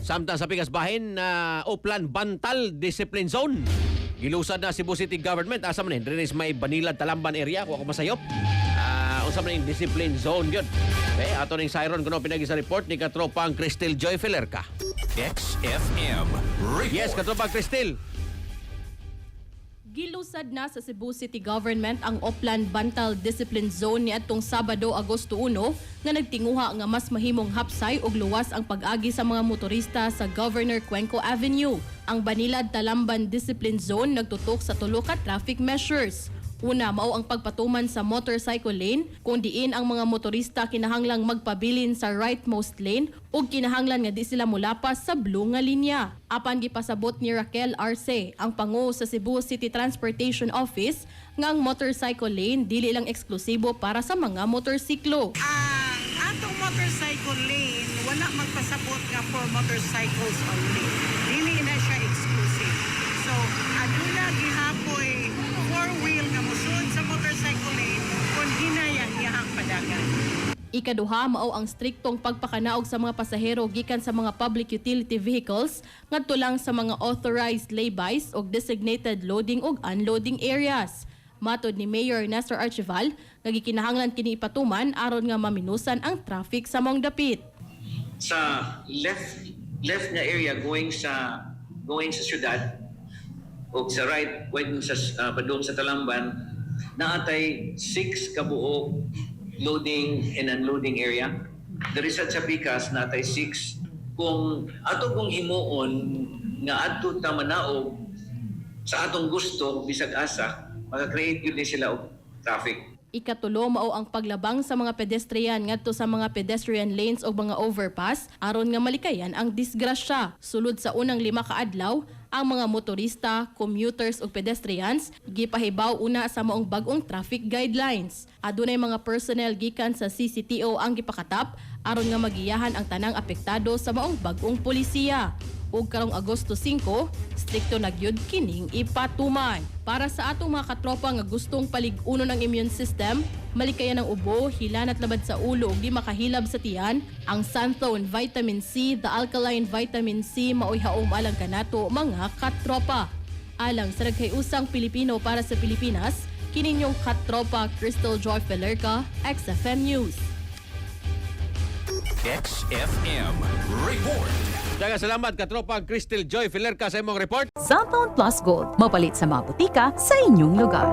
Samtang sa pikas bahin na Oplan Bantal Discipline Zone. Gilusad na Cebu City Government. Asa man rin may Banilad Talamban area. Kung ako masayop. Unsa man yung Discipline Zone yun. Okay, ato ning siren kuno pinagi sa report ni katropang Cristel Joy Felerca. XFM Report. Yes, katropang Cristel. Gilusad na sa Cebu City Government ang Oplan Bantal Discipline Zone niadtong Sabado, Agosto 1 nga nagtinguha nga mas mahimong hapsay ug luwas ang pag-agi sa mga motorista sa Governor Cuenco Avenue. Ang Banilad Talamban Discipline Zone nagtutok sa tulo ka traffic measures. Una, mao ang pagpatuman sa motorcycle lane kung diin ang mga motorista kinahanglang magpabilin sa rightmost lane ug kinahanglan nga di sila mulapas sa blue nga linya. Apan gipasabot ni Raquel Arce, ang pangu sa Cebu City Transportation Office, nga ang motorcycle lane dili lang eksklusibo para sa mga motorsiklo. Atong motorcycle lane wala magpasabot nga for motorcycles only. Dili na siya exclusive. So, aduna gihapoy four-wheel nga musud sa motorcycle lane kung hinayang-yahang padagan. Ikaduha, mao ang striktong pagpakanaog sa mga pasahero gikan sa mga public utility vehicles ngadto lang sa mga authorized laybys o designated loading ug unloading areas. Matod ni Mayor Nestor Archival, nga gikinahanglan kini ipatuman aron nga maminusan ang traffic sa maong dapit. Sa left na area going sa syudad o sa right going sa padung sa Talamban, naatay 6 kabuok loading and unloading area. Diri sa Pikas naatay 6. Kung kung himuon nga adto ta manaog sa atong gusto bisag asa, maka-create yun din sila og traffic. Ikatulo, mao ang paglabang sa mga pedestrian ngadto sa mga pedestrian lanes o mga overpass aron nga malikayan ang disgrasya. Sulod sa unang 5 ka adlaw, ang mga motorista, commuters ug pedestrians gipahibaw una sa maong bag-ong traffic guidelines. Adunay mga personnel gikan sa CCTO ang gipakatap aron nga magiyahan ang tanang apektado sa maong bag-ong polisiya. Ug karong Agosto 5, strikto nagyud kining ipatuman. Para sa atong mga katropa nga gustong palig-unon ang immune system, malikayan ang ubo, hilanat labad sa ulo ug di makahilab sa tiyan, ang Santhone Vitamin C, the Alkaline Vitamin C maoy haom alang kanato mga katropa. Alang sa nagkayusang Pilipino para sa Pilipinas, kininyong katropa Cristel Joy Felerca, XFM News. XFM Report. Daghang salamat katropang Cristel Joy Felerca sa imong report. Santhone Plus Gold, mapalit sa mga butika sa inyong lugar.